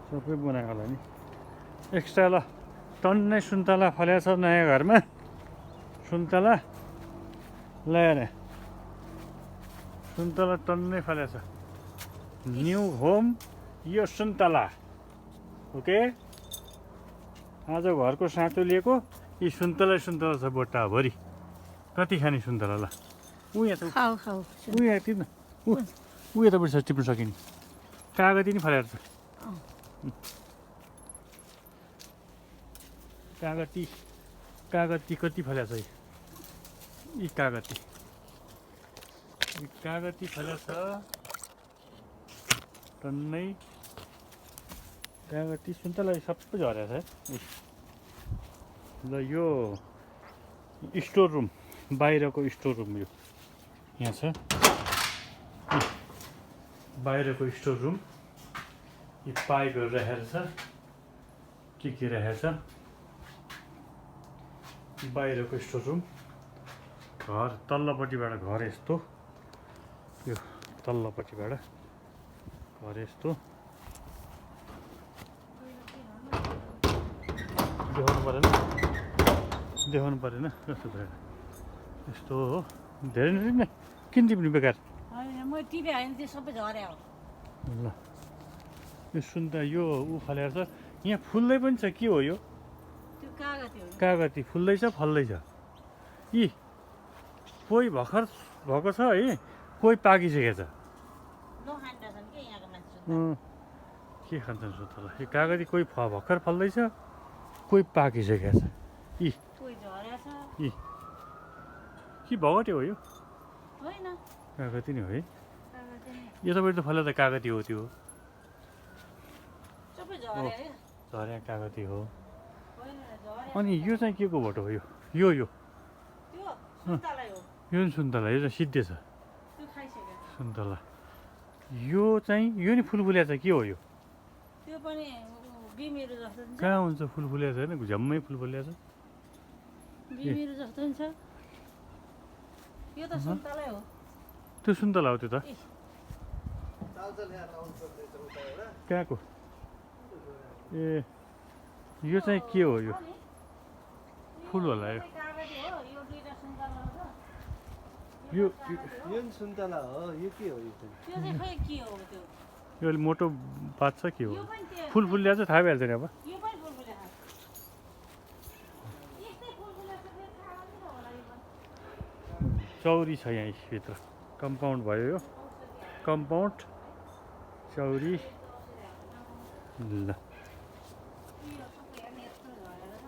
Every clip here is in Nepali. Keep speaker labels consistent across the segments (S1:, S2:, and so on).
S1: सबै बनाएको होला नि एक्स्ट्रा ल टन्नै सुन्तला फलेको छ नयाँ घरमा सुन्तला ल्याएर सुन्तला टन्नै फलेको छ न्यू होम यो सुन्तला ओके आज घरको साँचो लिएको यी सुन्तला छ बोटाभरि कति खाने सुन्तला ल ऊ यहाँ टिप्न ऊ यतापट्टि छ टिप्न सकिने कागती नि फलेको छ कागती कति फलेको छ यी कागती फलेको छ टन्नै कागती सुन्तला सबै झरेको छ ल यो स्टोर रुम बाहिरको स्टोर रुम यो यहाँ छ बाहिरको स्टोर रुम यी पाइपहरू राखेर छ के राखेर छ बाहिरको स्टोर रुम घर तल्लोपट्टिबाट घर यस्तो यो तल्लोपट्टिबाट घर यस्तो देखाउनु परेन जस्तो भएर यस्तो हो धेरै नै किन टिप्ने बेकार ल यो सुन्दा यो ऊ फलेको छ यहाँ फुल्दै पनि छ के हो यो कागती फुल्दैछ फल्दैछ यी कोही भर्खर भएको छ है कोही पाकिसकेको छ के खान्छन् सुन्तला यो कागती कोही भर्खर फल्दैछ कोही पाकिसकेको छ यी के भगटे हो यो कागती नै हो है यतापट्टि त फल्यो त कागती हो त्यो झर्या कागती हो अनि यो चाहिँ के को भोटो हो यो यो नि सुन्तला यो चाहिँ सिद्धे छ सुन्तला यो चाहिँ यो नि फुलफुल्या छ के हो यो कहाँ हुन्छ फुलफुल्या छ होइन झ्याम्मै फुलफुल्या छ त्यो सुन्तला हो त्यो त कहाँको ए यो चाहिँ के हो यो फुल होला यो
S2: सुन्तला हो यो के हो
S1: यो अलि मोटो पात छ के हो फुलफुल्या चाहिँ थाहा भइहाल्छ नि अब चौरी छ यहाँ भित्र कम्पाउन्ड भयो यो कम्पाउन्ड चौरी ल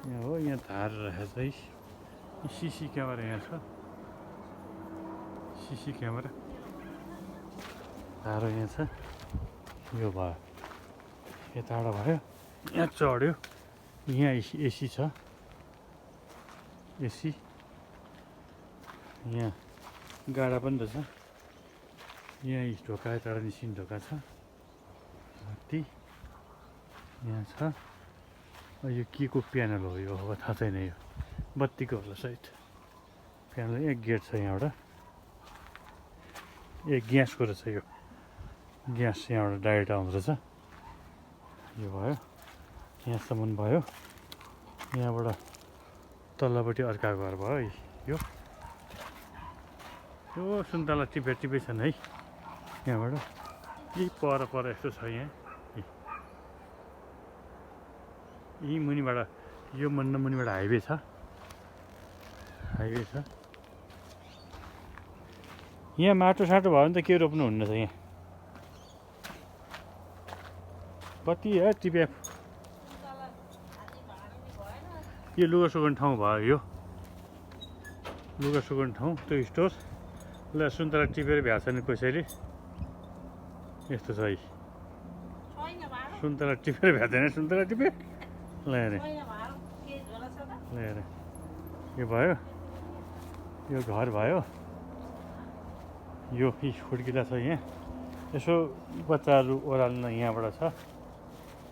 S1: यहाँ हो यहाँ धार रहेछ है सिसी क्यामेरा यहाँ छ सिसी क्यामेरा धारो यहाँ छ यो भयो यताबाट भयो यहाँ चढ्यो यहाँ एसी छ एसी यहाँ गाडा पनि रहेछ यहाँ ढोका यताबाट निस्किने ढोका छ बत्ती यहाँ छ यो के को प्यानल हो यो अब थाहा छैन यो बत्तीको होला सायद प्यानल एक गेट छ यहाँबाट एक ग्यासको रहेछ यो ग्यास यहाँबाट डाइरेक्ट आउँदो रहेछ यो भयो यहाँसम्म भयो यहाँबाट तल्लोपट्टि अर्का घर भयो यो सुन्तला टिपे छन् है यहाँबाट यही पर यस्तो छ यहाँ यही मुनिबाट यो मुनिबाट हाइवे छ यहाँ माटो साटो भयो भने त के रोप्नु हुन्न छ यहाँ कति है टिपे यो लुगा सुकाउने ठाउँ भयो यो लुगा सुकाउने ठाउँ त्यो स्टोर ल सुन्तला टिपेर भ्याएको छैन कसैले यस्तो छ है सुन्तला टिपेर भ्याउँदैन सुन्तला टिपे ल्याएर यो भयो यो घर भयो यो खुड्किला छ यहाँ यसो बच्चाहरू ओह्राल्न यहाँबाट छ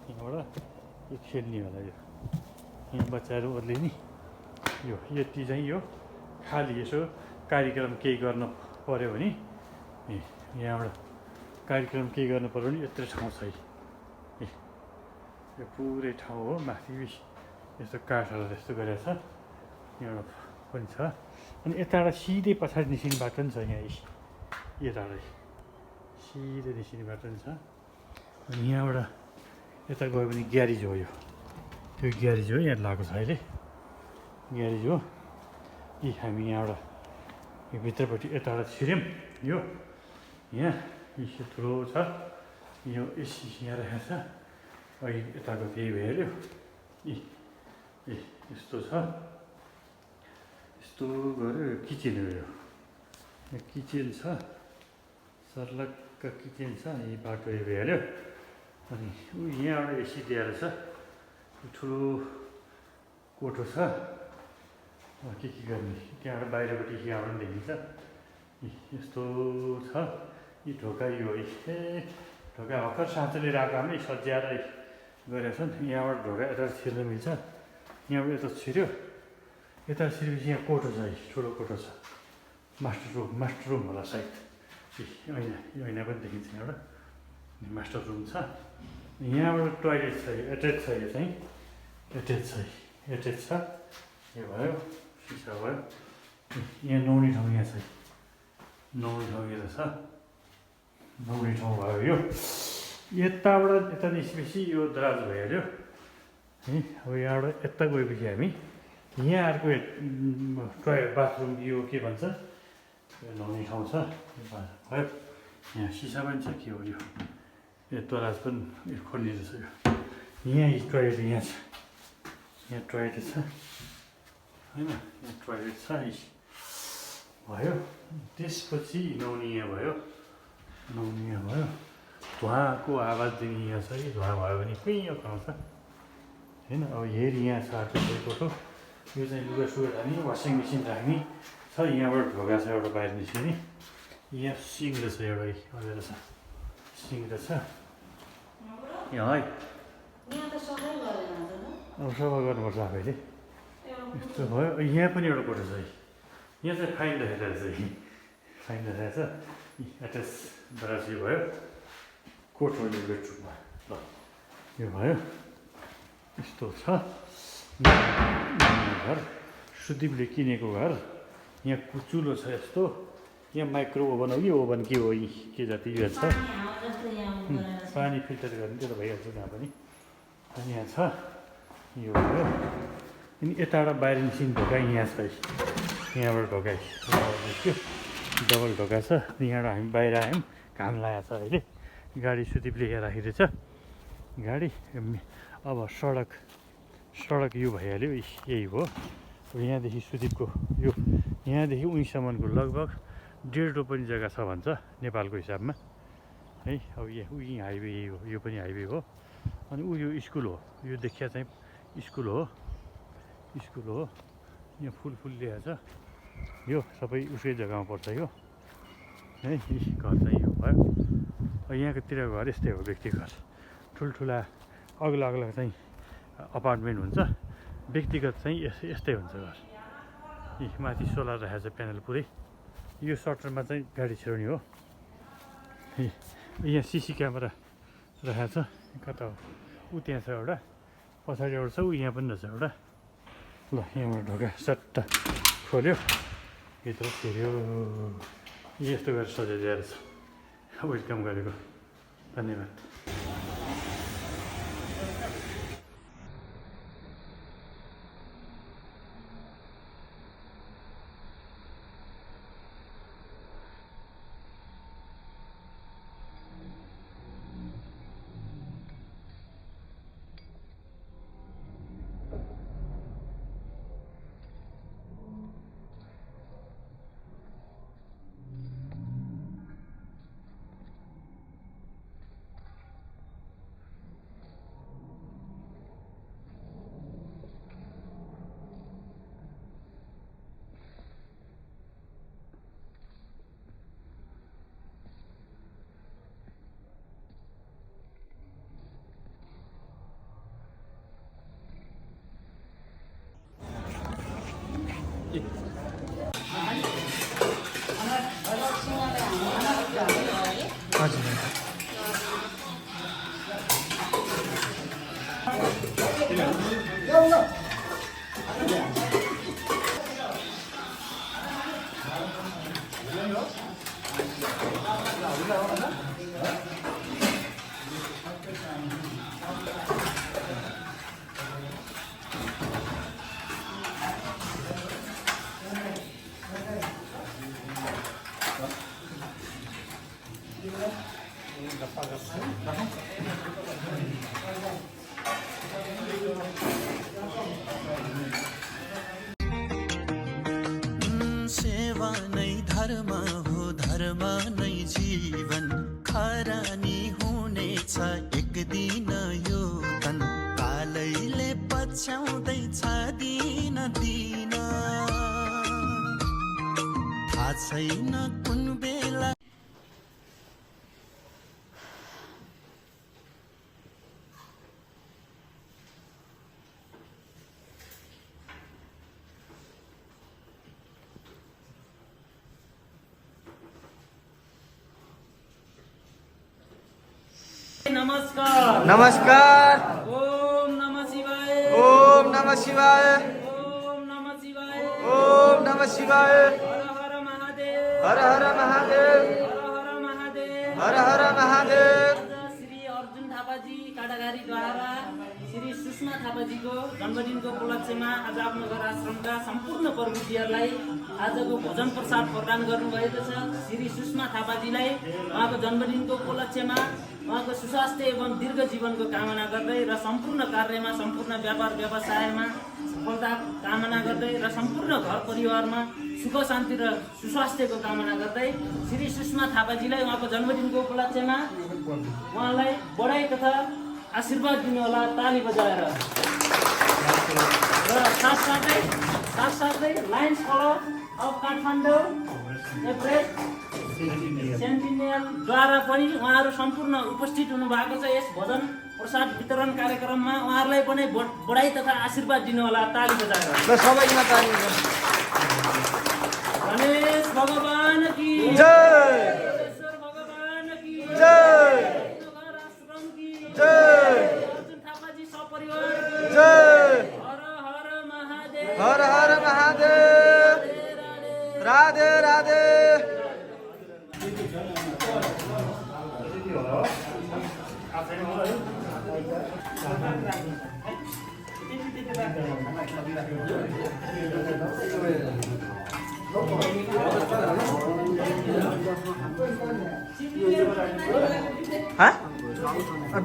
S1: यहाँबाट यो खेल्ने होला यो यहाँ बच्चाहरू ओर्लिने यो यति चाहिँ यो खाली यसो कार्यक्रम केही गर्न पऱ्यो भने यहाँबाट कार्यक्रम केही गर्नु पर्यो भने यत्रो ठाउँ छ है यो पुरै ठाउँ हो माथि यस्तो काठहरू जस्तो गरेको छ एउटा पनि छ अनि यताबाट सिधै पछाडि निस्किने बाटो पनि छ यहाँ यताबाट सिधै निस्किने बाटो पनि छ अनि यहाँबाट यता गयो भने ग्यारेज हो यो त्यो ग्यारेज हो यहाँ लगाएको छ अहिले ग्यारेज हो यी हामी यहाँबाट यो भित्रपट्टि यताबाट छिर्यौँ यो यहाँ यत्रो छ यो एसी यहाँ राखेको छ अहिले यताको त्यही भइहाल्यो यस्तो छ यस्तो गऱ्यो यो किचन हो यो किचन छ सर्लक्क किचन छ यही बाटो यो भइहाल्यो अनि यहाँबाट एसी दिएर छ ठुलो कोठो छ के गर्ने त्यहाँबाट बाहिरपट्टि यहाँबाट पनि देखिन्छ यस्तो छ यी ढोका यो ढोका भर्खर साँचोले राख्दामै सज्याएर गरेका छन् यहाँबाट ढोका यता छिर्न मिल्छ यहाँबाट यता छिर्यो यता छिरेपछि यहाँ कोठो छ ठुलो कोठो छ मास्टर रुम होला सायद ऐना पनि देखिन्छ यहाँबाट मास्टर रुम छ यहाँबाट टोइलेट छ एट्याच छ यो चाहिँ एट्याच छ यो भयो सिसा भयो यहाँ नुहाउने ठाउँ यहाँ छ नुहाउने ठाउँ यता छ नुहाउने ठाउँ भयो यो यताबाट यता निस्केपछि यो दराज भइहाल्यो है अब यहाँबाट यता गएपछि हामी यहाँ अर्को टोयलेट बाथरुम यो के भन्छ नुहाउने ठाउँ छ भयो यहाँ सिसा पनि छ के हो यो दराज पनि खोल्ने रहेछ यो यहाँ टोयलेट यहाँ छ यहाँ टोयलेट छ होइन यहाँ टोयलेट छ भयो त्यसपछि नुहाउने यहाँ भयो धुवाको आवाजदेखि यहाँ छ कि धुवा भयो भने कुइँ आउँछ होइन अब हेरी यहाँ छ अर्को कोठो यो चाहिँ लुगा सुगा राख्ने वासिङ मेसिन राख्ने छ यहाँबाट ढोका छ एउटा बाहिर निस्किने यहाँ सिङ रहेछ एउटा अलिअलि छ सिङ रहेछ यहाँ है अब सफा गर्नुपर्छ आफैले यस्तो भयो यहाँ पनि एउटा कोठो छ यहाँ चाहिँ फाइन राखेको रहेछ फाइन राखेको छ एट्याच दराज यो भयो कोठो यो बेडरुममा ल यो भयो यस्तो छ घर सुदीपले किनेको घर यहाँ चुलो छ यस्तो यहाँ माइक्रो ओभन हो कि ओभन के हो के जति यो छ पानी फिल्टर गर्ने त्यो त भइहाल्छ त्यहाँ पनि अनि यहाँ छ यो भयो अनि यताबाट बाहिर निस्किने ढोका यहाँ छ यहाँबाट ढोका निस्क्यो डबल ढोका छ यहाँबाट हामी बाहिर आयौँ घाम लागेको छ अहिले गाडी सुदीपले यहाँ राखिरहेछ गाडी अब सडक यो भइहाल्यो यही हो अब यहाँदेखि सुदीपको यो यहाँदेखि उहीँसम्मको लगभग 1.5 रोपनी जग्गा छ भन्छ नेपालको हिसाबमा है अब उही हाइवे यही हो यो पनि हाइवे हो अनि यो स्कुल हो यो देखिया चाहिँ स्कुल हो यहाँ फुल ल्याएको छ यो सबै उसकै जग्गामा पर्छ यो है घर चाहिँ यो भयो यहाँकोतिर घर यस्तै हो व्यक्ति घर ठुल्ठुला अग्ला चाहिँ अपार्टमेन्ट हुन्छ व्यक्तिगत चाहिँ यस्तै हुन्छ घर माथि सोलर राखेको छ प्यानल पुरै यो सटरमा चाहिँ गाडी छिराउने हो यहाँ सिसी क्यामेरा राखेको छ कता हो ऊ त्यहाँ छ एउटा पछाडि एउटा छ ऊ यहाँ पनि रहेछ एउटा ल यहाँबाट ढोका सट्ट खोल्यो भित्र छिर्यो यस्तो गरेर सजाइदिएर छ वेलकम गरेको धन्यवाद
S3: सेवा नै धर्म हो, धर्म नै जीवन, खरानी हुनेछ एक दिन यो तन, कालैले पछ्याउँदैछ दिन दिन, थाहा छैन कुन बेला।
S4: नमस्कार
S2: नमस्कार।
S4: ओम नमः शिवाय
S2: ओम नमः शिवाय।
S4: ओम नमः शिवाय
S2: ओम नमः शिवाय।
S4: हर हर महादेव
S2: हर हर महादेव।
S4: हर हर महादेव
S2: हर हर महादेव।
S4: आज श्री अर्जुन थापाजी काटागारीद्वारा श्री सुषमा थापाजीको जन्मदिनको उपलक्ष्यमा आज आफ्नो घर आश्रमका सम्पूर्ण प्रवृत्तिहरूलाई आजको भोजन प्रसाद प्रदान गर्नुभएको छ। श्री सुषमा थापाजीलाई उहाँको जन्मदिनको उपलक्ष्यमा उहाँको सुस्वास्थ्य एवं दीर्घ जीवनको कामना गर्दै र सम्पूर्ण कार्यमा, सम्पूर्ण व्यापार व्यवसायमा सफलता कामना गर्दै र सम्पूर्ण घर परिवारमा सुख शान्ति र सुस्वास्थ्यको कामना गर्दै श्री सुषमा थापाजीलाई उहाँको जन्मदिनको उपलक्ष्यमा उहाँलाई बधाई तथा आशीर्वाद दिनुहोला ताली बजाएर। र साथसाथै Lions Club of Kathmandu Everest सेन्टिनियलद्वारा पनि उहाँहरू सम्पूर्ण उपस्थित हुनुभएको छ यस भोजन प्रसाद वितरण कार्यक्रममा। उहाँहरूलाई पनि बधाई तथा आशीर्वाद दिनुहोला ताली बजाएर।
S2: ल सबैमा ताली
S4: गणेश भगवान की
S2: जय।
S4: ईश्वर भगवान की
S2: जय।
S4: नगर आश्रम की
S2: जय।
S4: अर्जुन थापाजी सपरिवार की
S2: जय।
S4: हर हर महादेव।
S2: हर हर महादेव। राधे राधे।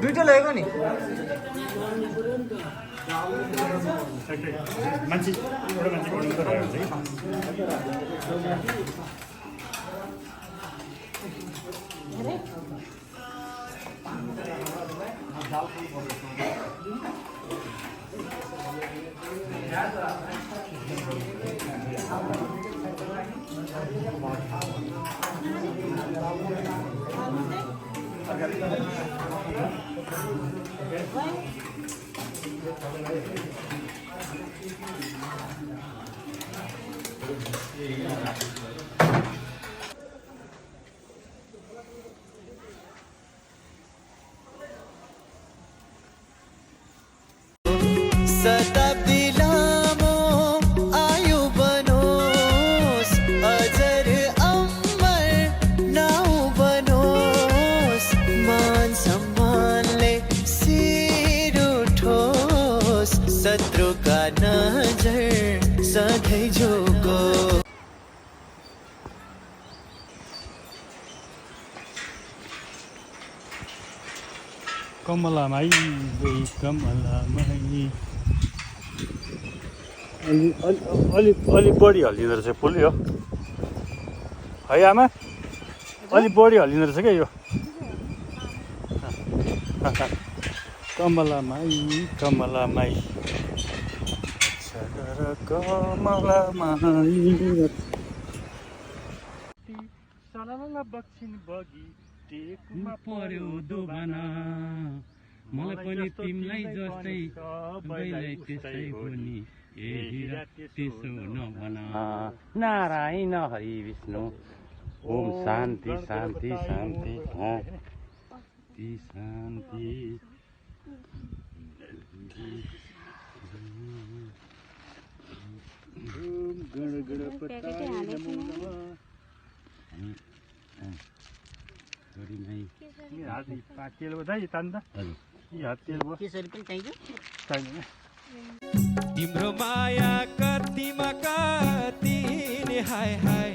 S2: दुईटा लगेको नि
S1: मान्छे एउटा मान्छे गर्नु त भयो
S3: शताब्दी लामो आयु बनोस्, अजर अमर नाउ बनोस्, मान सम्मानले सिर उठोस्, शत्रुका नजर सधैँ झुको।
S1: कमलामाई कमलामाई अलि बढी हल्लिँदो रहेछ फुल यो है आमा, अलिक बढी हल्लिँदो रहेछ क्या यो। कमलामाई कमलामाई कमलामाई सलाला बक्सिन बगी टेकुमा
S5: पर्यो दोबाना, मलाई पनि तिमीलाई जस्तै सबैलाई त्यसै हो नि, यही रात त्यसो नभना। नारायण हरि विष्णु ओम शान्ति शान्ति शान्ति शान्ति शान्ति। छोरीमै
S1: यी हात तेल भयो त तान्दा
S5: हजुर
S1: यी हात तेल भयो
S4: केसरी पनि चाहिन्छ
S1: चाहिँदैन
S3: तिम्रो माया कतिमा कति नि हाय हाय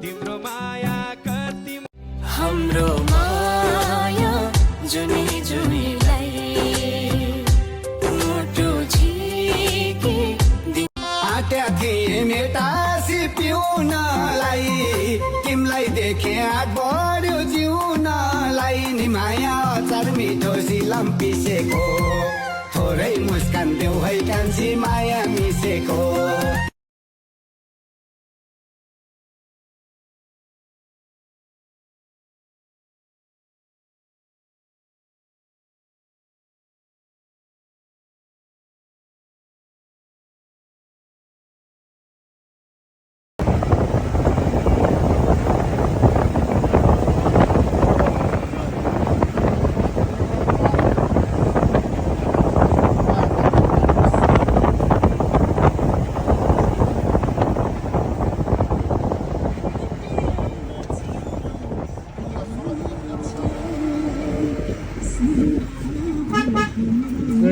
S3: तिम्रो माया कति हाम्रो माया जुनी जुनीलाई मोटो झिके आट्या थिए मेटासी पिउनलाई तिमीलाई देखे हात बढ्यो जिउनलाई नि माया अचार मिठो सिलम पिसेको थोरै मुस्कान देऊ है कान्छी माया मिसेको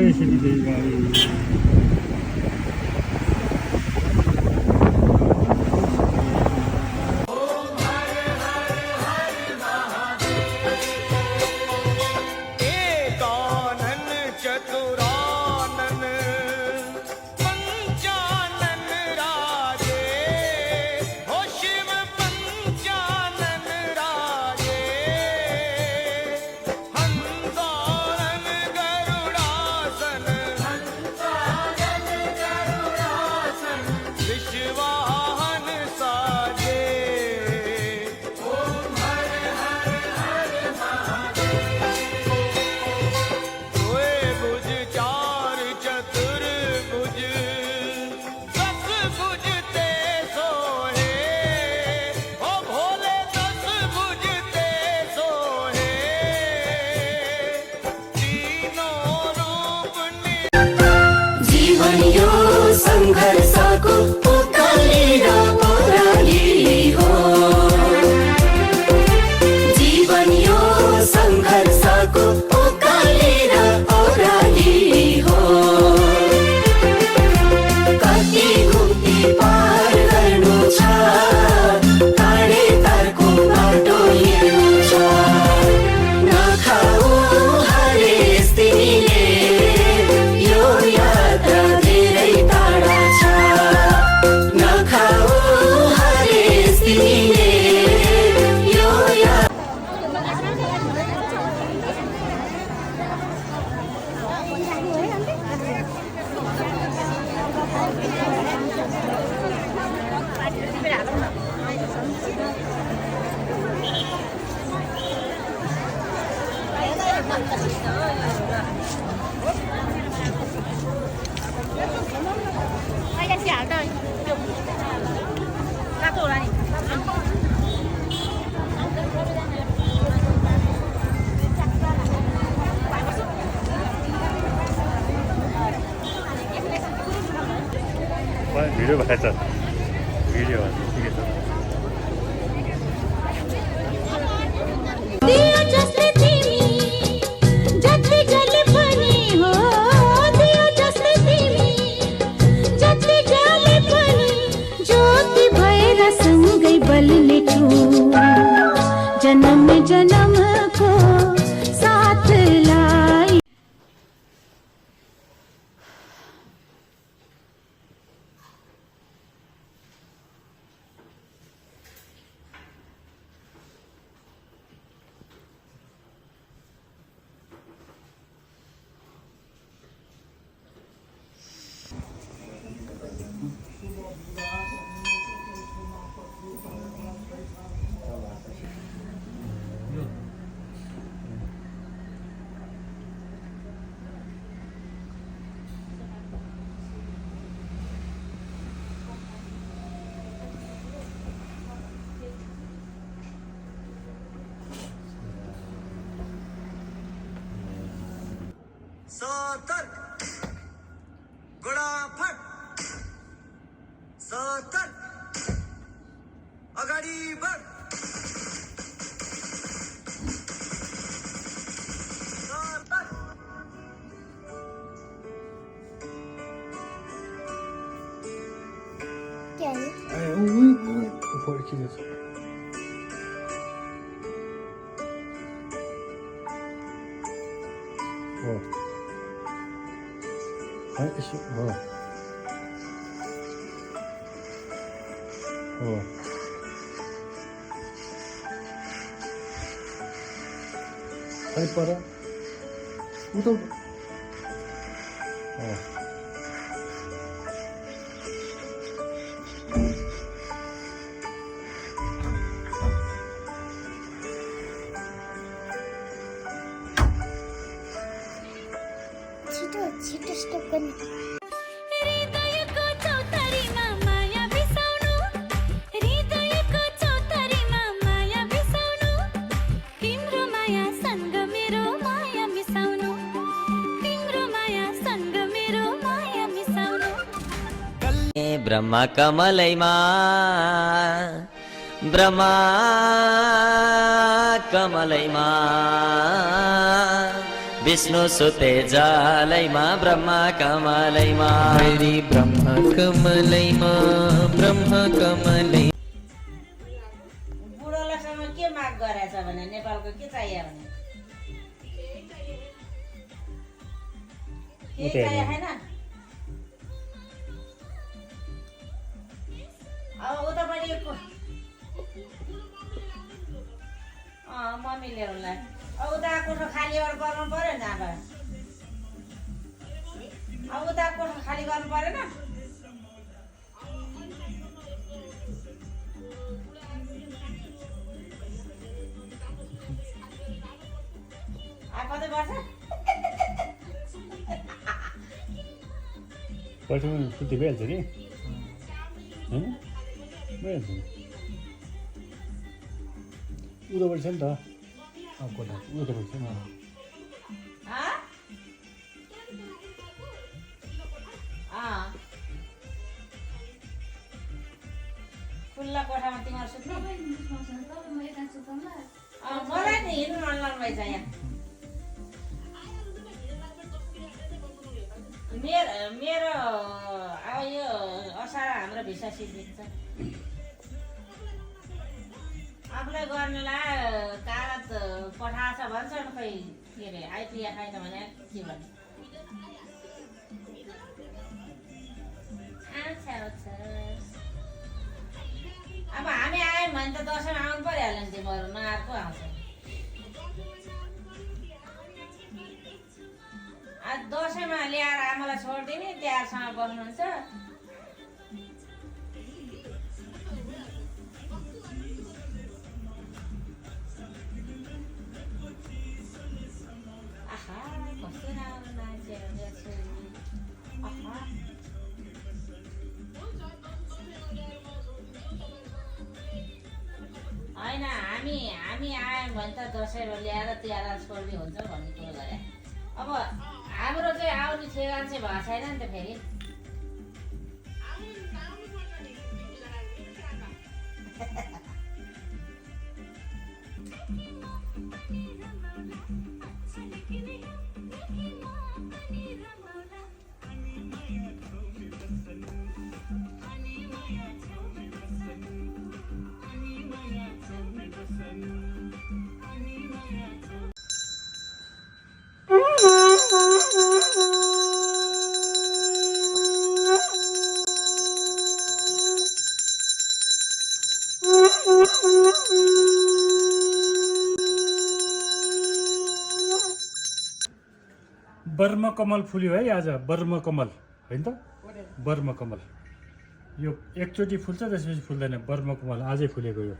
S1: यसरी चाहिँ गाडी
S3: एकानन चतुरानन पंचानन राजे हो शिव पंचानन राजे हंसानन गरुडासन विश्वाहन साजे सोए भुज चार चतुर्भुज दस भुज ते सोहे ओ भोले दस भुज ते सोहे तीनों रूप जीवन यो संघर्षको उकालेर ओह्राली हो जीवन यो संघर्षको उकालेर ओह्राली हो कति घुम्ती पार गर्नु छ टाढे तारको बाटो हिँड्नु छ नखाऊ हरेस तिमीले यो यात्रा धेरै टाढा छ नखाऊ हरेस तिमीले यो यात्रा
S1: भिडियो भएछ भिडियो ठिकै छ
S6: दियो जसले तिमी जति जले पनि हो दियो जसले तिमी जति जले पनि ज्योति भएर सँगै बल्ने छु जन्म जन्मको साथलाई
S3: सतर्क गोडाफट सतर्क अगाडि बढ
S1: फर्किनु छ हो है यसो हो हो है पर उता हो
S6: छिटो छिटो स्टप गर्ने हृदयको चौतारीमा माया बिसाउनु हृदयको चौतारीमा माया बिसाउनु तिम्रो माया सँग मेरो माया मिसाउनु तिम्रो माया सँग मेरो माया मिसाउनु
S3: ब्रह्मा कमलैमा ब्रह्मा कमलैमा विष्णु सुते जालैमा ब्रह्मा कमलैमा
S7: हरि ब्रह्म कमलैमा ब्रह्म कमलै
S8: बुढोलासँग के माग गरेछ भने नेपालको के चाहियो भने केही चाहियो छैन अब उतापट्टि मम्मी ल्याउनुलाई अब उता कोठो खाली गर्नु पऱ्यो नि अब उता कोठो खाली गर्नु परेन कतै पर्छ
S1: पर्छिमा छुट्टी भइहाल्छ नि होइन भइहाल्छ नि उतापट्टि छ नि त कोठा उतापट्टि छ नि
S8: खुल्ला कोठामा तिमीहरू सुत्नु मलाई नि हिँड्नु मन लाग्दैछ यहाँ मेरो अब यो असार हाम्रो भिसा सिद्धिन्छ आफूलाई गर्नेलाई कागज पठाएछ भन्छन् खोइ के अरे आइपिया खाएन भने के भन्ने अब हामी आयौँ भने त दसैँमा आउनु परिहाल्यो नि तिमीहरू नआएको आउँछ आज दसैँमा ल्याएर आमालाई छोडिदिने तिहारसँग बस्नुहुन्छ आहा कस्तो राम्रो मान्छेहरू देख्छु आहा होइन हामी आयौँ भने त दसैँमा ल्याएर तिहार छोड्ने हुन्छ भन्ने कुरो गरे अब हाम्रो चाहिँ आउने ठेगान चाहिँ भएको छैन नि त फेरि
S1: बर्मकमल फुल्यो है आज बर्मकमल होइन त बर्मकमल यो एकचोटि फुल्छ त्यसपछि फुल्दैन बर्मकमल आजै फुलेको यो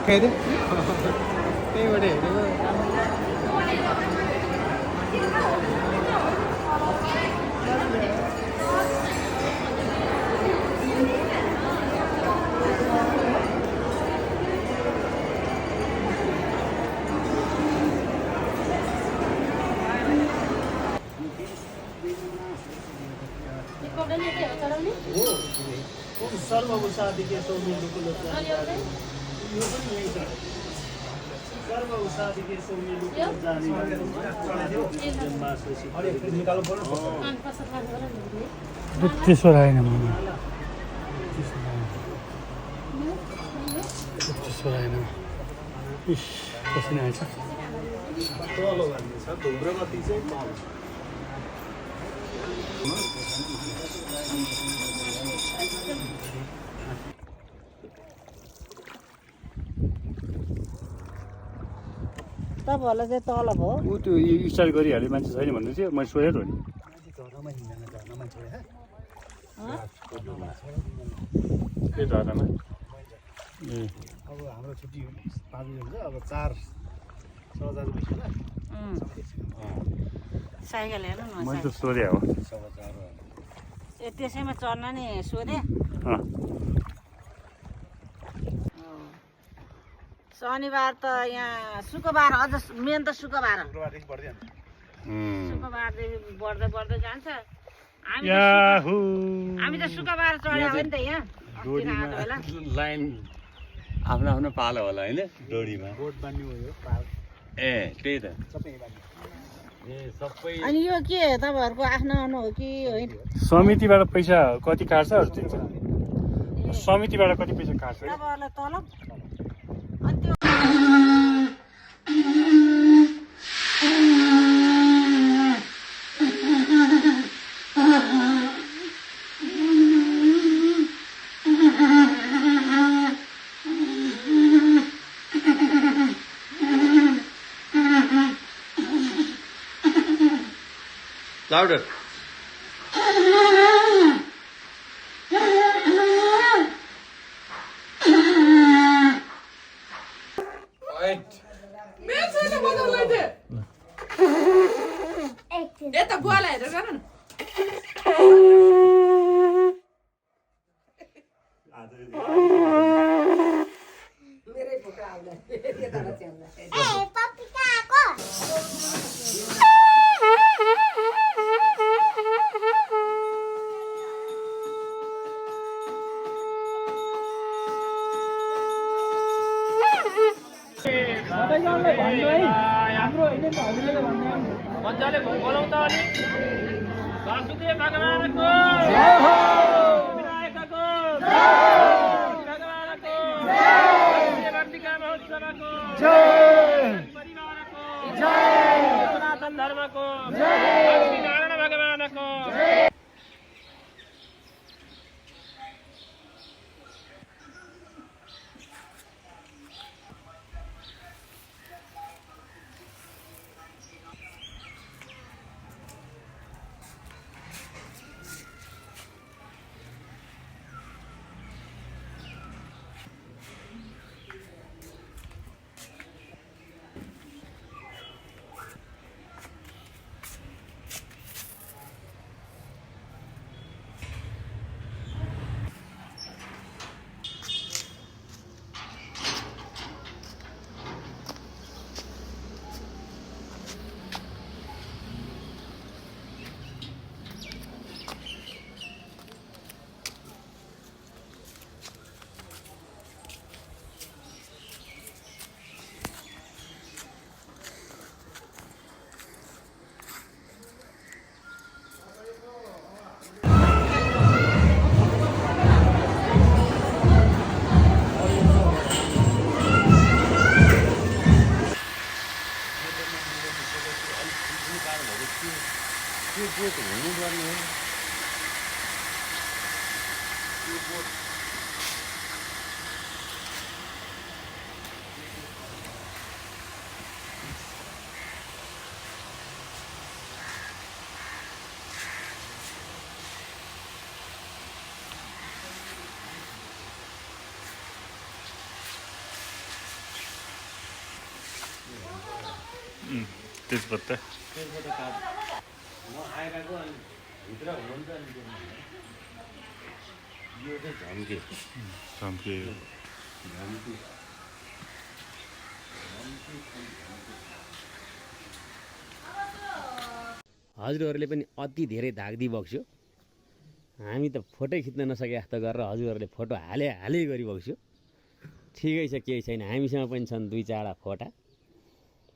S7: खाइदे त्यहीबाट हेरेको
S1: त्यसो रहेन त्यसो रहेन इस पसिना आएछ
S8: तपाईँहरूलाई चाहिँ तल भयो
S1: ऊ त्यो स्टाइल गरिहाल्यो मान्छे छैन भन्नु थियो मैले सोधेको नि के झरनामा ए
S7: अब हाम्रो छुट्टी 5 बजे हुन्छ अब 4 6000 रुपैयाँ
S8: साइकल हेर्नु न
S1: मैले त सोधे हो
S8: ए त्यसैमा चढ्न नि सोधे शनिबार त यहाँ शुक्रबार अझ मेन त शुक्रबार शुक्रबारदेखि बढ्दै बढ्दै जान्छ हामी त शुक्रबार चढ्यो हो नि त यहाँ अस्ति आएको बेला
S5: लाइन आफ्नो आफ्नो पालो होला होइन डोरीमा
S7: बोट बान्ने हो पार
S5: ए त्यही त
S7: सबै
S5: ए सबै
S8: अनि यो के तपाईँहरूको आफ्नो आफ्नो हो कि होइन
S1: समितिबाट पैसा कति काट्छ समितिबाट कति पैसा काट्छ
S8: तपाईँहरूलाई तलब अनि त्यो
S2: Louder.
S9: यता बुवालाई हेरेर गर न मेरै फोटो आउँदा यता
S4: मजाले बोलाउँ त अनि वासुदेव भगवानको विनायकको भगवानको देवर्तिका महोत्सवको परिवारको सनातन धर्मको लक्ष्मीनारायण भगवानको
S1: तेजपत्ता
S5: म आइरहेको अनि भित्र हुनुहुन्छ अनि यो चाहिँ
S1: झम्के
S5: हजुरहरूले पनि अति धेरै धाग्दी बग्स्यो हामी त फोटो खिच्न नसके जस्तो गरेर हजुरहरूले फोटो हाले गरिबग्स्यो
S10: ठिकै छ, केही छैन। हामीसँग पनि छन् 2-4 फोटा।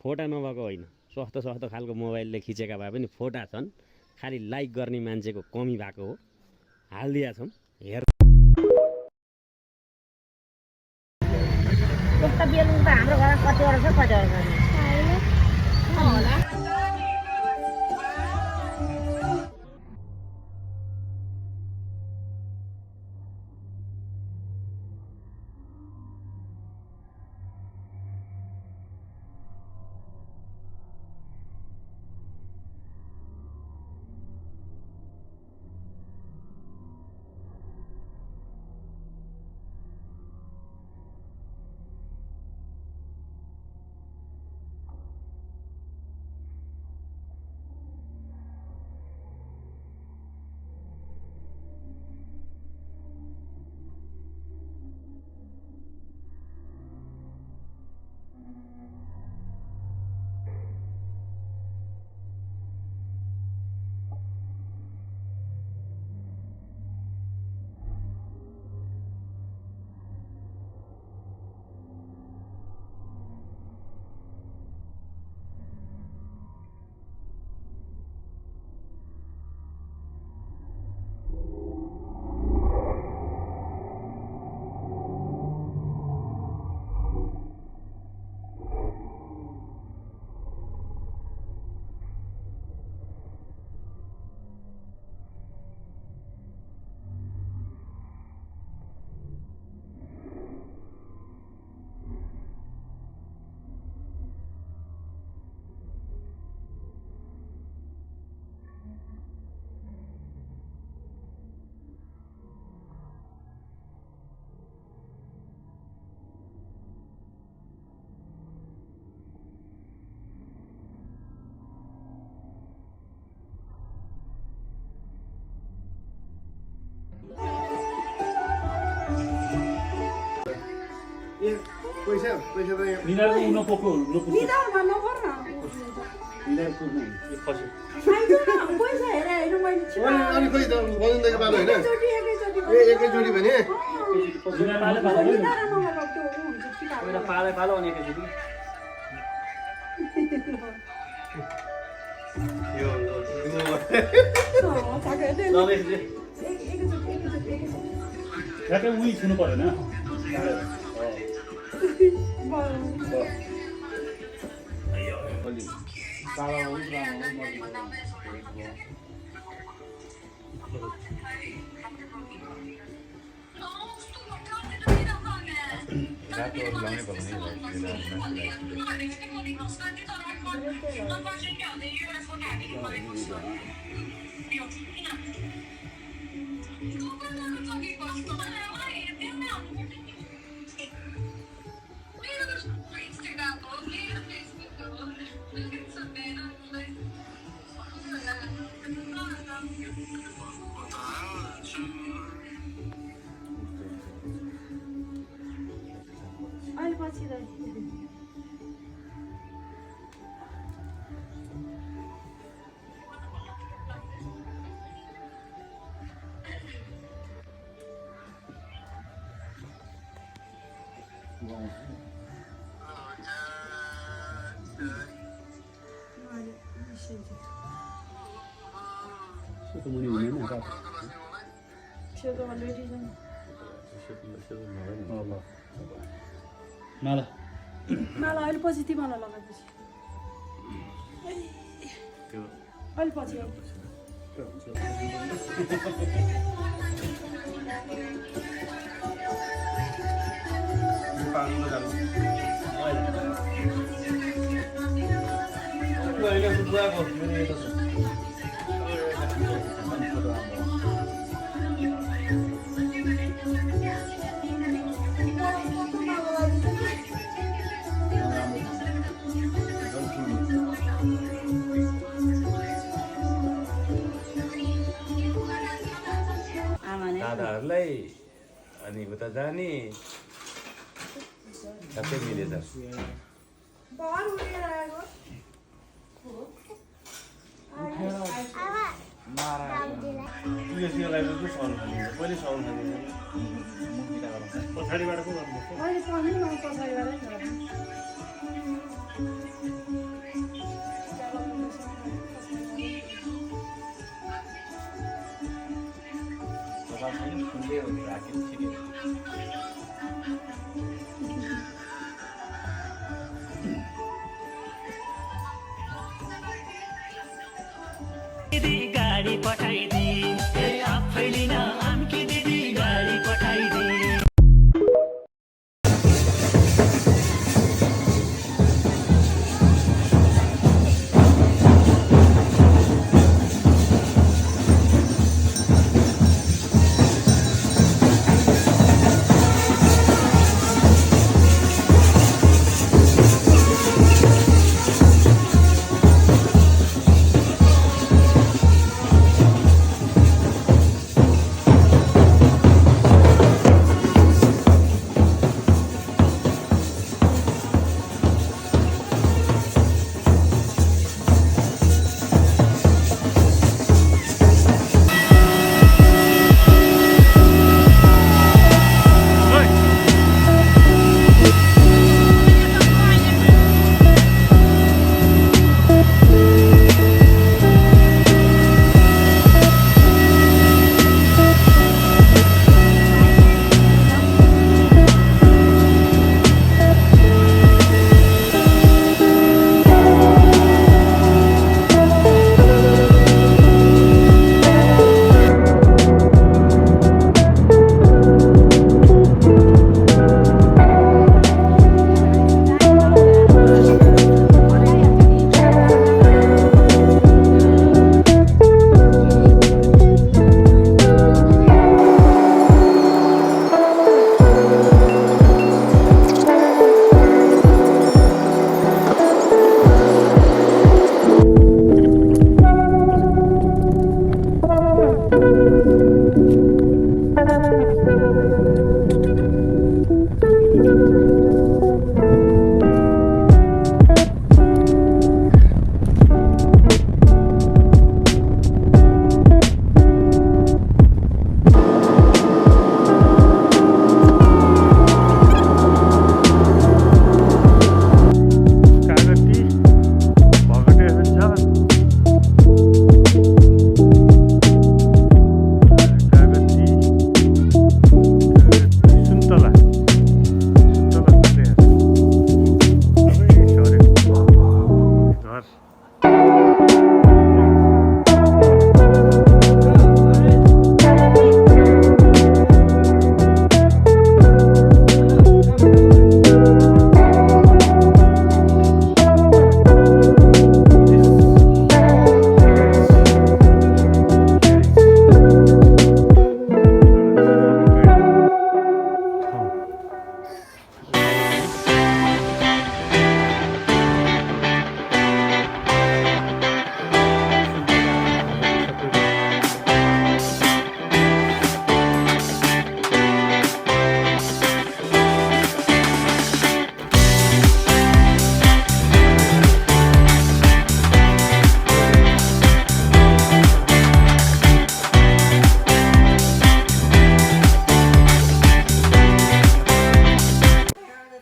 S10: फोटा नभएको होइन, सस्तो सस्तो खालको मोबाइलले खिचेका भए पनि फोटा छन्। खालि लाइक गर्ने मान्छेको कमी भएको हो। हालिदिएका छौँ, हेर।
S8: त्यस्तो बेलुन त हाम्रो घरमा कतिवटा छ, कतिवटा छैन होला।
S7: पैसा पैसा त यहाँ
S1: निधारमा नपोको
S9: निधारमा नपर्न
S1: निधार कुर्नु खसी
S9: पैसा हेरे होइन मैले
S7: अनि खोइ त बजन्दाको पालो होइन एकैचोटि भने
S4: पालो अनि एकैचोटि
S1: ठ्याक्कै उही छुनु परेन माला
S9: माला अहिले पछि तिमीलाई लगाएपछि अहिले पछि
S5: दादाहरूलाई अनि उता जाने सबै मिलेछ
S6: आवा
S7: एप्लिकेसन लगाइदिनु साउन्ड खालिन्छ पहिले साउन्ड खालिन्छ पछाडिबाट पो गर्नुपर्छ
S9: अहिले पनि म पछाडिबाटै गर्छु
S11: गाडी पठाइदिए आफैले नआम्की दिदी गाडी पठाइदिए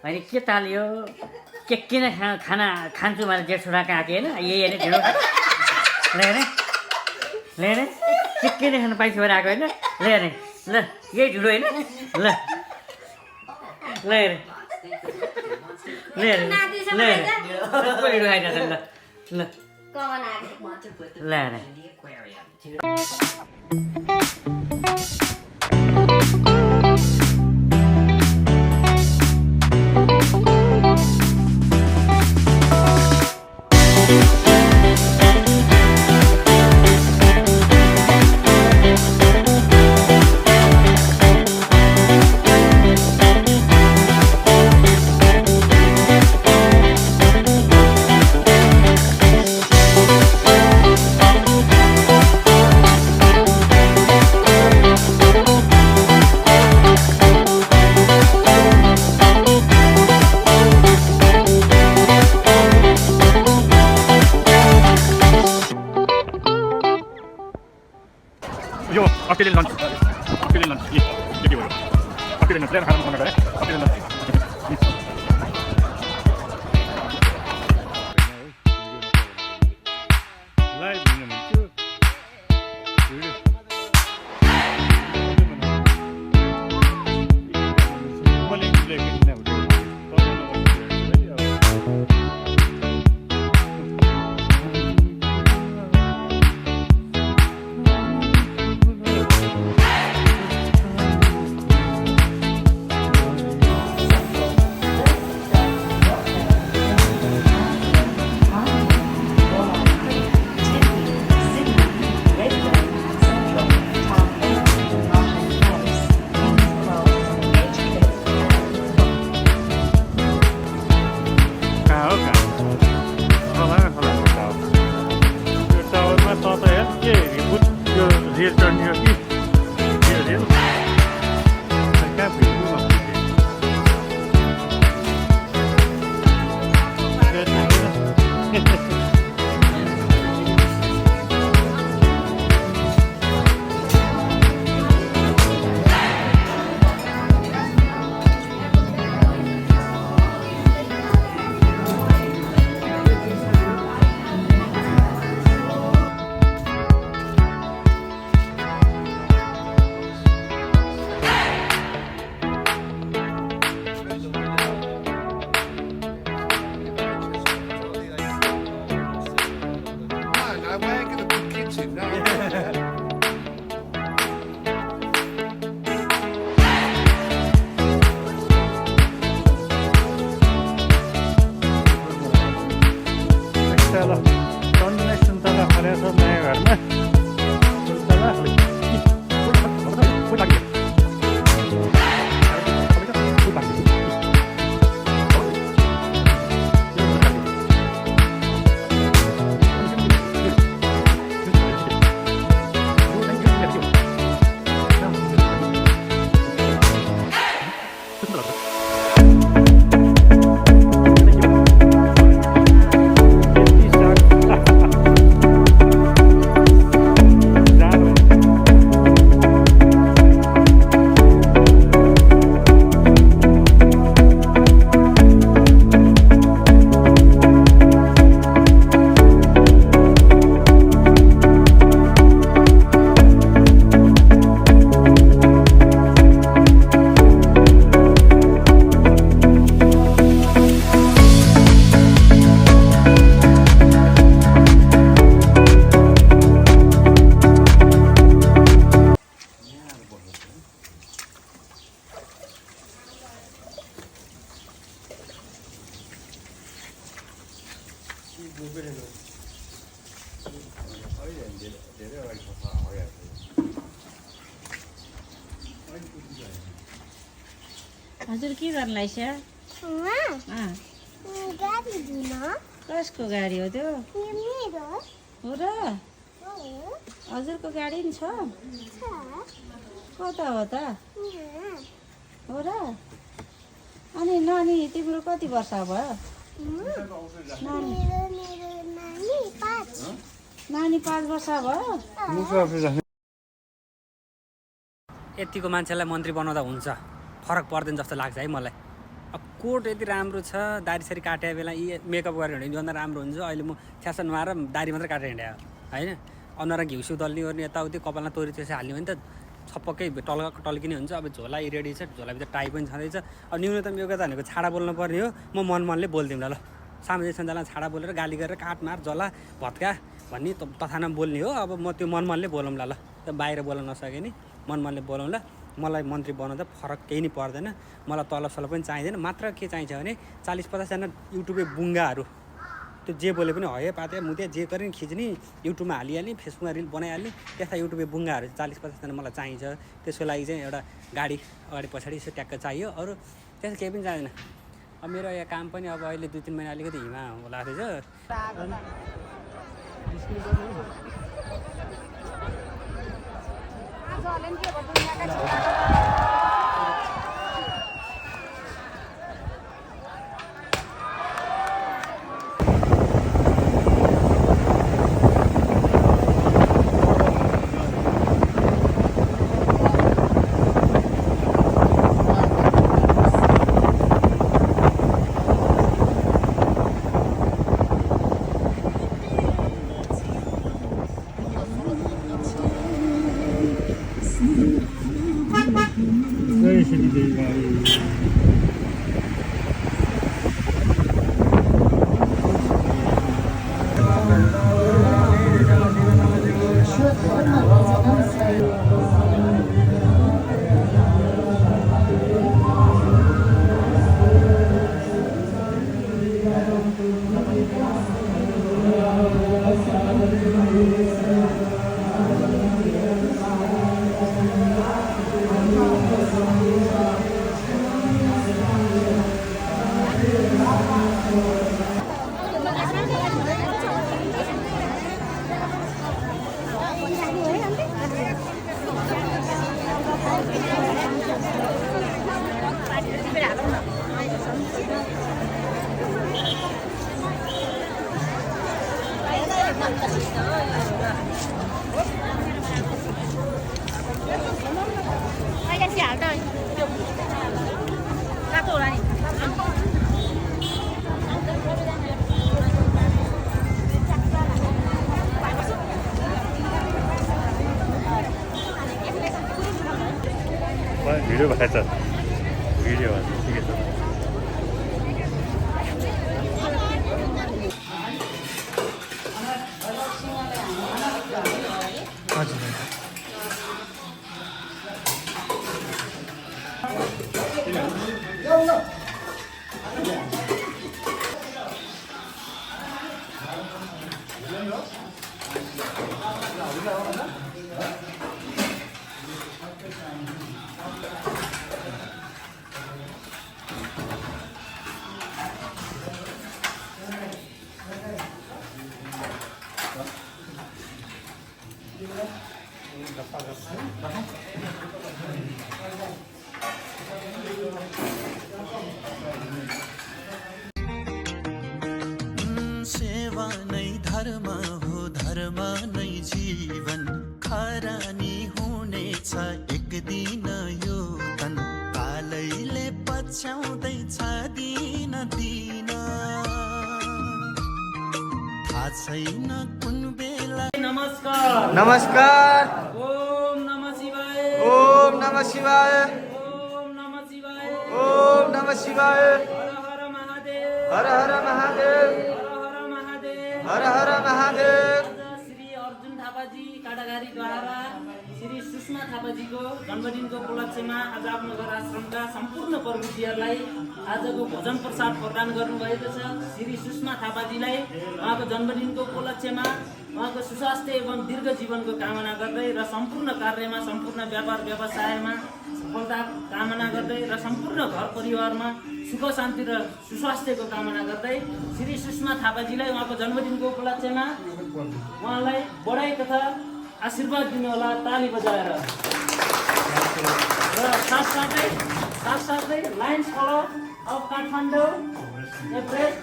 S8: मैले के ताल्यो के किन खाना खान्छु मैले जेठ छोराको आएको होइन यही होइन ढिँडो ले हेर्ने ले हेर्ने के किन खानु पाइन्छ भएर आएको होइन ले हेर्ने ल यही ढिँडो होइन ल ल हेर्ने ले हेर्ने ले हेर्ने ढिँडो खाइरहेको ल ल ल हेर्ने
S1: अकेले लन्च के भयो अकेले लन्च खाना खाना गरे अकेले लन्च लाइभ हुनु त्यो भिडियो
S9: हजुर के गर्नलाई छ
S6: गाडी धुन
S9: कसको गाडी हो त्यो
S6: मेरो
S9: हो र हजुरको गाडी नि छ कता हो त हो र अनि नानी तिम्रो कति वर्ष भयो नानी नानी 5 वर्ष भयो
S8: यतिको मान्छेलाई मन्त्री बनाउँदा हुन्छ फरक पर्दैन जस्तो लाग्छ है मलाई अब कोट यति राम्रो छ दारी सारी काटेको बेला यी मेकअप गरेर हिँड्यो भन्दा राम्रो हुन्छ अहिले म छ्यासा नुहाएर दारी मात्रै काटेर हिँडेँ होइन अनुहार घिउसिउ दल्ने गर्ने यताउति कपालमा तोरी त्यसै हाल्ने भने त छप्पक्कै टल्किने हुन्छ अब झोला रेडी छ झोलाभित्र टाई पनि छँदैछ अब न्यूनतम योग्यता भनेको छाडा बोल्नु पर्ने हो म मनले बोलिदिउँला ल सामाजिक सञ्जालमा छाडा बोलेर गाली गरेर काटमार जला भत्का भन्ने तथाना बोल्ने हो अब म त्यो मनले बोलौँला ल त्यो बाहिर बोल्न नसके नि मनले बोलाउँला मलाई मन्त्री बनाउँदा फरक केही नै पर्दैन मलाई तलब सलब पनि चाहिँदैन मात्र के चाहिन्छ भने 40-50 जना युट्युबे बुङ्गाहरू त्यो जे बोले पनि हए पाते मुते जे गरे नि खिच्ने युट्युबमा हालिहाल्ने फेसबुकमा रिल बनाइहाल्ने त्यस्ता युट्युबे बुङ्गाहरू 40-50 जना मलाई चाहिन्छ त्यसको लागि चाहिँ एउटा गाडी अगाडि पछाडि यसो ट्याक्क चाहियो अरू त्यस्तो केही पनि चाहिँदैन अब मेरो यहाँ काम पनि अब अहिले 2-3 महिना अलिकति हिमा होला रहेछ
S1: भिडियो भएछ भिडियो भएछ ठिकै छ
S11: सेवा नै धर्म हो, धर्म नै जीवन, खरानी हुनेछ एक दिन यो तन, कालैले पछ्याउँदैछ दिन दिन, थाहा छैन कुन बेला।
S4: नमस्कार
S2: नमस्कार।
S4: ओम नमः शिवाय।
S2: ओम नमः शिवाय।
S4: ओम नमः शिवाय।
S2: ओम नमः शिवाय।
S4: हर हर महादेव।
S2: हर हर महादेव।
S4: हर हर महादेव।
S2: हर हर महादेव।
S4: श्री अर्जुन थापाजी काटागारीद्वारा श्री सुषमा थापाजीको जन्मदिनको उपलक्ष्यमा आज आफ्नो घर आश्रमका सम्पूर्ण प्रवृत्तिहरूलाई आजको भोजन प्रसाद प्रदान गर्नुभएको छ। श्री सुषमा थापाजीलाई उहाँको जन्मदिनको उपलक्ष्यमा उहाँको सुस्वास्थ्य एवं दीर्घ जीवनको कामना गर्दै र सम्पूर्ण कार्यमा, सम्पूर्ण व्यापार व्यवसायमा सफलता कामना गर्दै र सम्पूर्ण घर परिवारमा सुख शान्ति र सुस्वास्थ्यको कामना गर्दै श्री सुषमा थापाजीलाई उहाँको जन्मदिनको उपलक्ष्यमा उहाँलाई बधाई तथा आशीर्वाद दिनुहोला ताली बजाएर। र साथसाथै Lions Club of Kathmandu Everest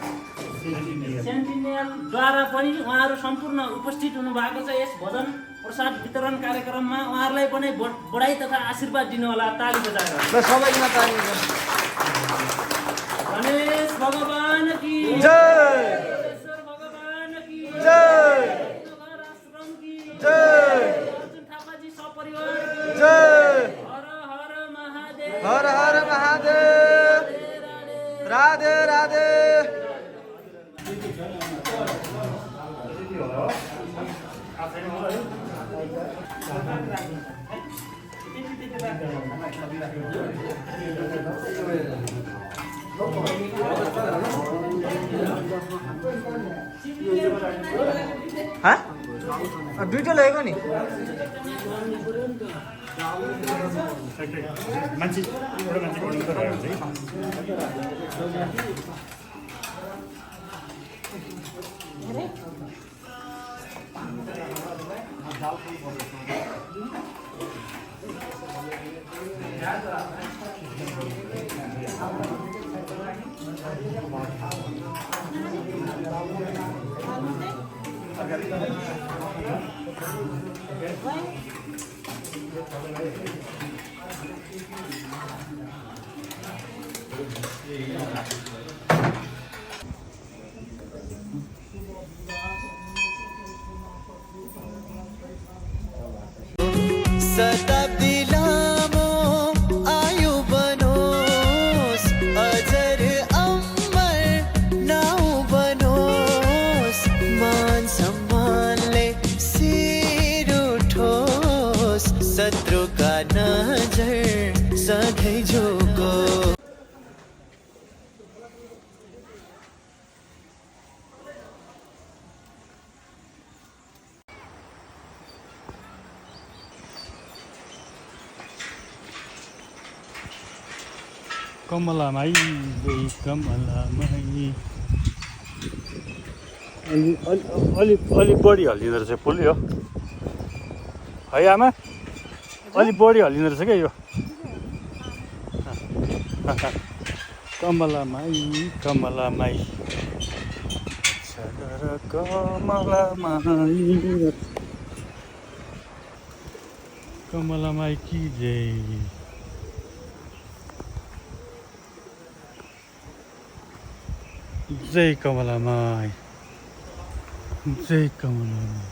S4: सेन्टिनियलद्वारा पनि उहाँहरू सम्पूर्ण उपस्थित हुनुभएको छ यस भोजन प्रसाद वितरण कार्यक्रममा। उहाँहरूलाई पनि बधाई तथा आशीर्वाद दिनुहोला ताली बजाएर।
S2: सबैजना ताली
S4: गणेश भगवान की
S2: जय।
S4: ईश्वर भगवान की
S2: जय।
S4: नगर आश्रम की
S2: जय।
S4: अर्जुन थापाजी सपरिवार की
S2: जय।
S4: हर हर महादेव।
S2: हर हर महादेव। राधे राधे। हाँ? दुईटा लगेको नि
S1: मान्छे एउटा मान्छे गर्नु त भयो चाहिँ
S11: शताब्दी लामो आयु बनोस्, अजर अमर नाउ बनोस्, मान सम्मानले शिर उठोस्, शत्रुका नजर सधैँ झुको।
S1: कमलामाई जय कमलामाई। अलिक बढी हल्लिँदो रहेछ पुल यो है आमा, अलिक बढी हल्लिँदो रहेछ क्या यो। कमलामाई कमलामाई कमलामाई कमलामाई की जय। जय कमलामाई जय कमलामाई।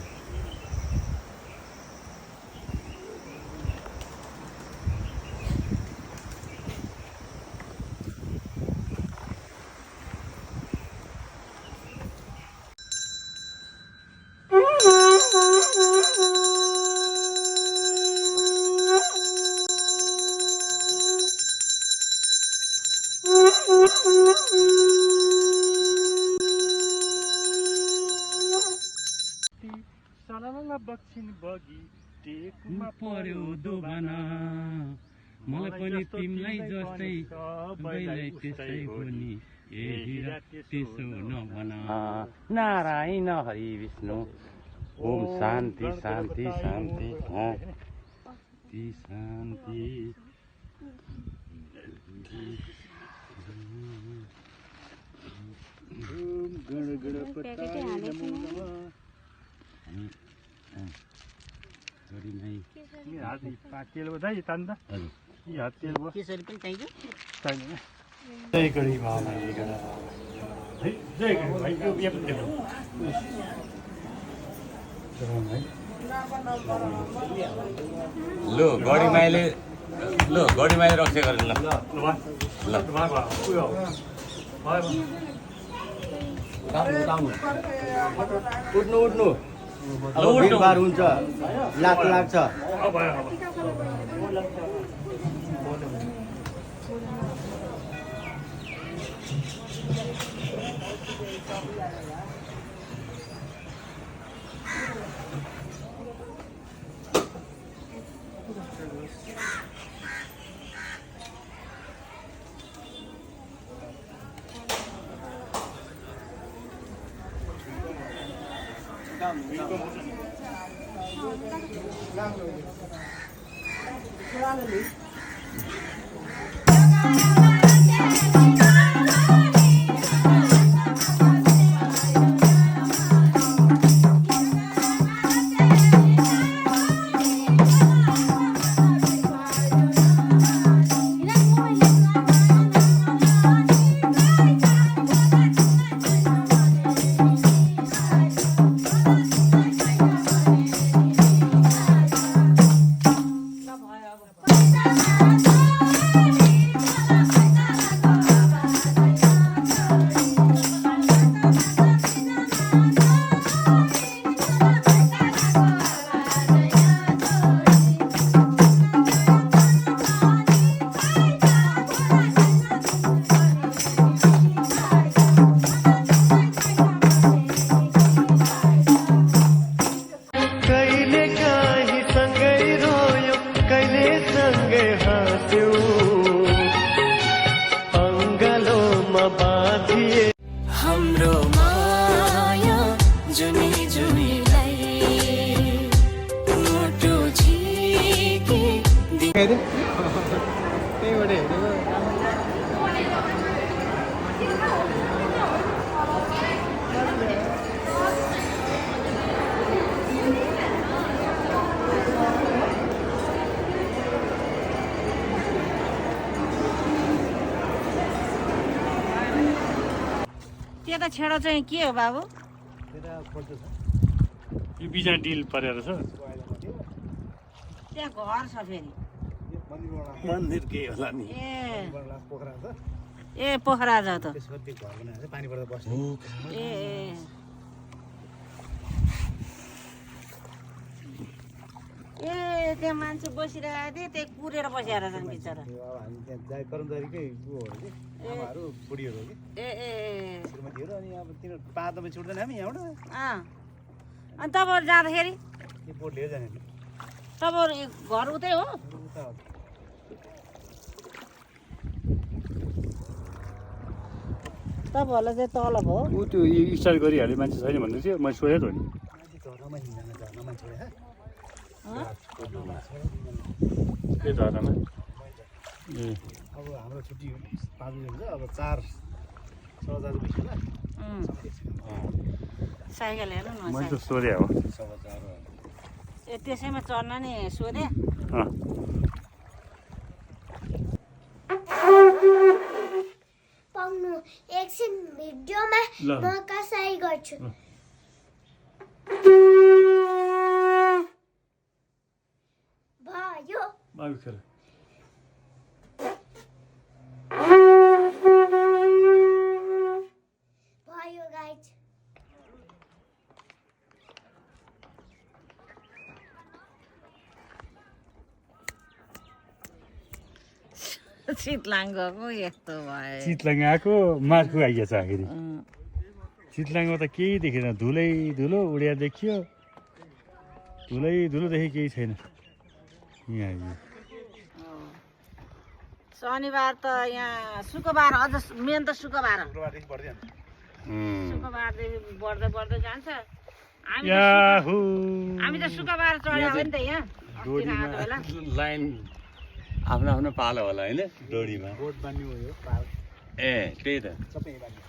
S1: सालाला बक्सिन बगी टेकुमा
S5: पर्यो दोबाना मलाई पनि तिमीलाई जस्तै सबैलाई त्यस्तै हो नि यही रात त्यसो नभना। नारायण हरि विष्णु ओम शान्ति शान्ति शान्ति शान्ति शान्ति।
S1: तेल बधाई तान्दा यी हात तेल भयो
S8: केसरी पनि चाहिन्छ।
S1: चाहिँदैन। जय गरी भावना है जय गरी भाइ यो पनि देऊ
S5: लो गडीमाईले रक्षा गरेन ल ल
S2: उठ्नु उठ्नु अब भिडभाड हुन्छ लाग्छ।
S11: हाम्रो माया जुनी जुनीलाई मोटो झिके
S9: त्यता छेडो चाहिँ के हो बाबु?
S1: यो बिजा डिल परेर छ।
S9: त्यहाँ घर छ फेरि
S7: मन्दिर के होला नि
S9: ए पोखरा छ त।
S7: पानी पर्दा बस्छ
S9: ए ए त्यहाँ मान्छे बसिरहेको थिए त्यही कुरेर बसिएर छन् बिचरा।
S7: हामी त्यहाँ कर्मचारीकै हो कि आमाहरू बुढीहरू हो कि श्रीमतीहरू अनि अब तिनीहरू पादोमा छुट्दैन हामी यहाँबाट।
S9: अनि तपाईँहरू जाँदाखेरि
S7: यो बोट लिएर जाने
S9: तपाईँहरू घर उतै हो? तपाईँहरूलाई चाहिँ तल भयो
S1: ऊ त्यो स्टार्ट गरिहाल्यो मान्छे छैन भन्नु थियो मैले सोधेको नि
S7: मान्छे झर्नामा हिँड्दैन झर्नामा छोडे
S1: के झर्नामा ए
S7: अब हाम्रो छुट्टी 5 बजे हुन्छ अब 4-6,000 रुपियाँ होला
S9: साइकल हेर्नु न
S1: मैले त सोधे हो
S9: ए त्यसैमा चढ्न नि सोधे
S6: पाउनु एकछिन भिडियोमा म कसरी गर्छु भयो
S1: बाबु खेल
S6: भयो गाइज
S9: शीतलाङ गएको यस्तो भयो
S1: चितलाङ आएको मार्को आइएछ आखिरी चितलाङमा त केही देखेन धुलै धुलो उडिया देखियो धुलै धुलोदेखि केही छैन यहाँ आइयो
S9: शनिबार त यहाँ शुक्रबार अझ मेन त शुक्रबार हो
S7: शुक्रबारदेखि बढ्दै जान्छ
S9: शुक्रबारदेखि बढ्दै बढ्दै जान्छ
S1: याहु
S9: हामी त शुक्रबार चढ्यो हो नि त यहाँ अस्ति रात होला
S5: लाइन आफ्नो आफ्नो पालो होला होइन डोरीमा
S7: बोट बान्ने हो यो
S5: ए त्यही त
S7: सबै बान्ने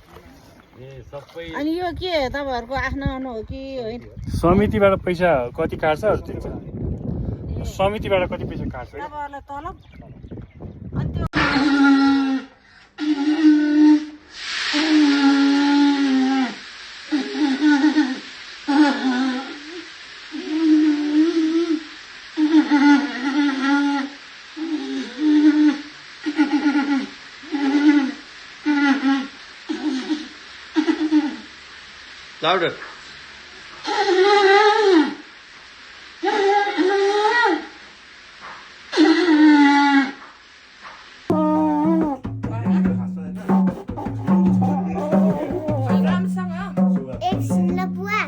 S5: ए सबै
S9: अनि यो के तपाईँहरूको आफ्नो आफ्नो हो कि होइन
S1: समितिबाट पैसा कति काट्छ दिन्छ समितिबाट कति पैसा काट्छ
S9: तपाईँहरूलाई तलब अनि त्यो
S2: Louder.
S6: एकछिन ल बुवा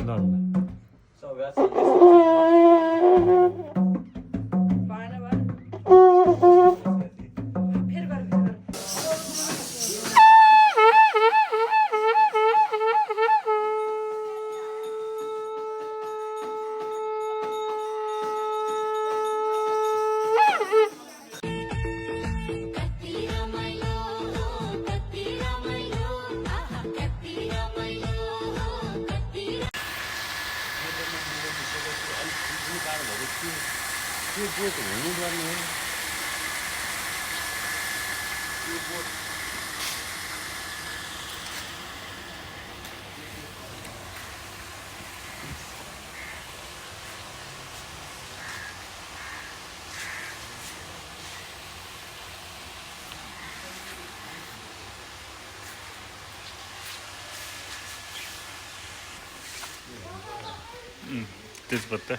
S1: तेजपत्ता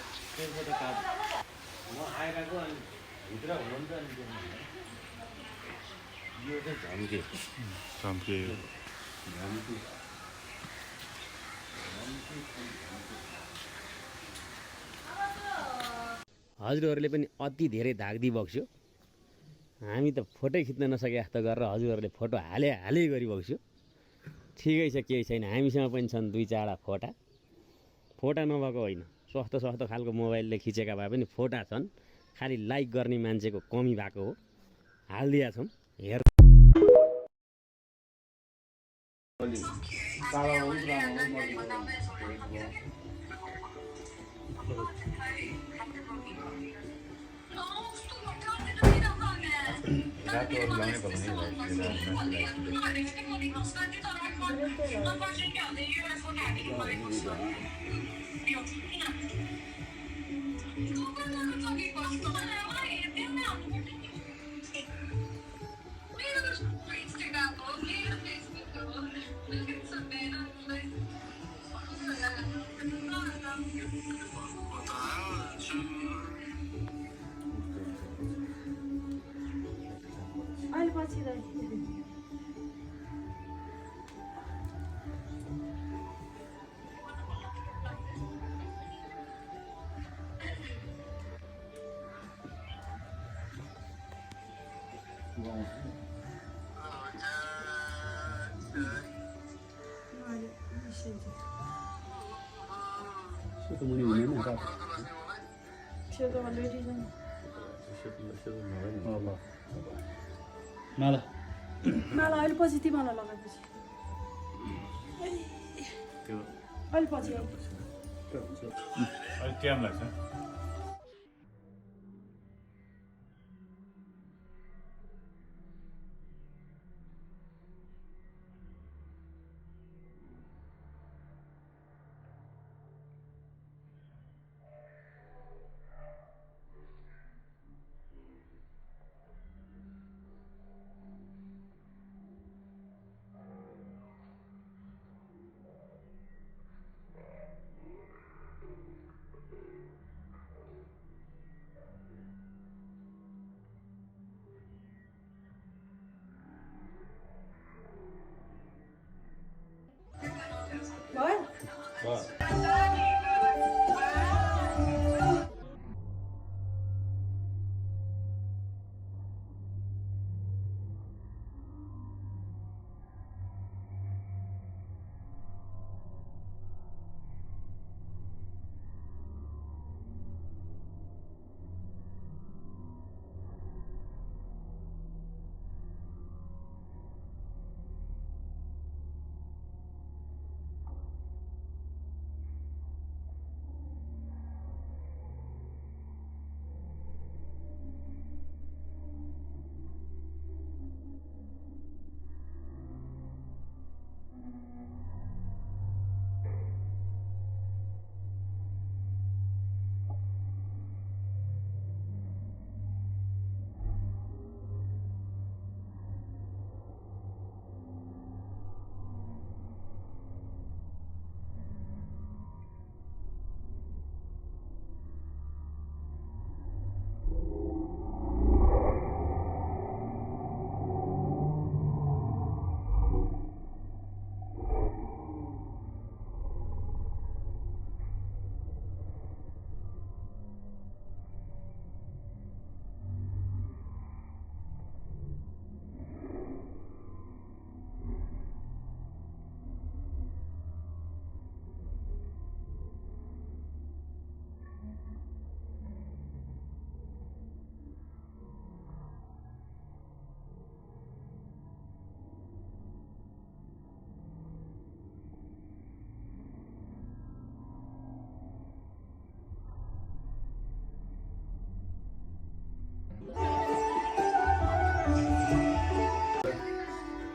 S10: म आइरहेको अनि भित्र हुनुहुन्छ अनि यो चाहिँ झम्के
S1: झम्के
S10: हजुरहरूले पनि अति धेरै धाग्दी बग्स्यो हामी त फोटै खिच्न नसके जस्तो गरेर हजुरहरूले फोटो हाले गरिबक्स्यो ठिकै छ केही छैन हामीसँग पनि छन् 2-4 फोटा नभएको होइन सस्तो खालको मोबाइलले खिचेका भए पनि फोटा छन् खालि लाइक गर्ने मान्छेको कमी भएको हो हालिदिया छौँ हेर
S9: अहिले पछि
S10: सेतो मुनि हुँदैन नि
S1: माला
S9: माला अहिले पछि तिमीलाई लगाएपछि अहिले पछि
S1: अलिक टाइम लाग्छ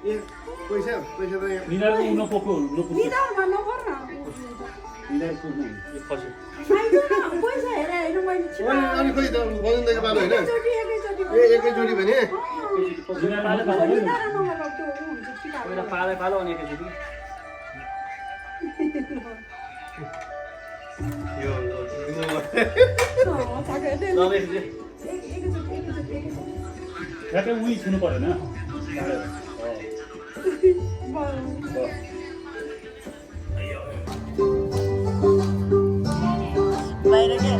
S7: पैसा पैसा त यहाँ
S1: निधारमा नपोको
S9: निधारमा नपर्न
S1: निधार कुर्नु खस्यो
S9: पैसा हेरेर हेर्नु मैले
S7: अनि खोइ त बजनदेखि पालो होइन एकैचोटि भने
S4: पालै पालो अनि एकैचोटि
S1: ठ्याक्कै उही छुनु परेन
S9: बाहिर क्या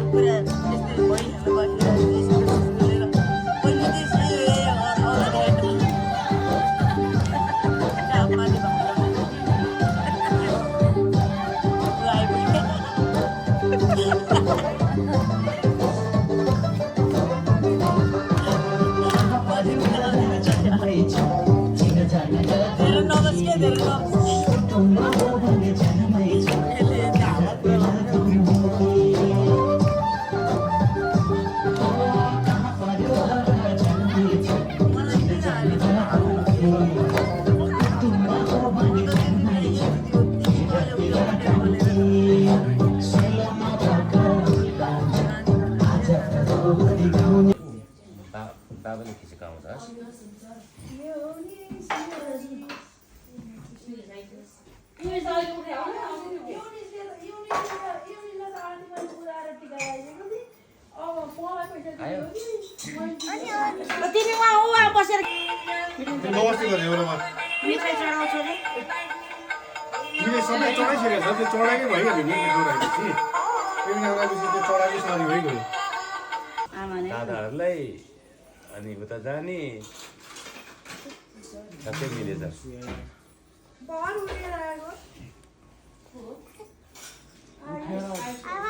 S9: पुरा त्यस्तै भइहाल्नु
S3: बाबाले खिचेको आउँछ
S9: तिमी उहाँ बसेर
S7: नमस्ते गर्ने एउटामा
S9: मिठाई चढाउँछ नि
S7: तिमीले सबै चढाइसकेको छ त्यो चढाएकै भइहाल्यो नि चढाएपछि त्यो चढाएकै सरी भइगयो
S5: दादाहरूलाई अनि उता जाने सबै मिलेछ
S9: भर उडेर आएको
S6: अब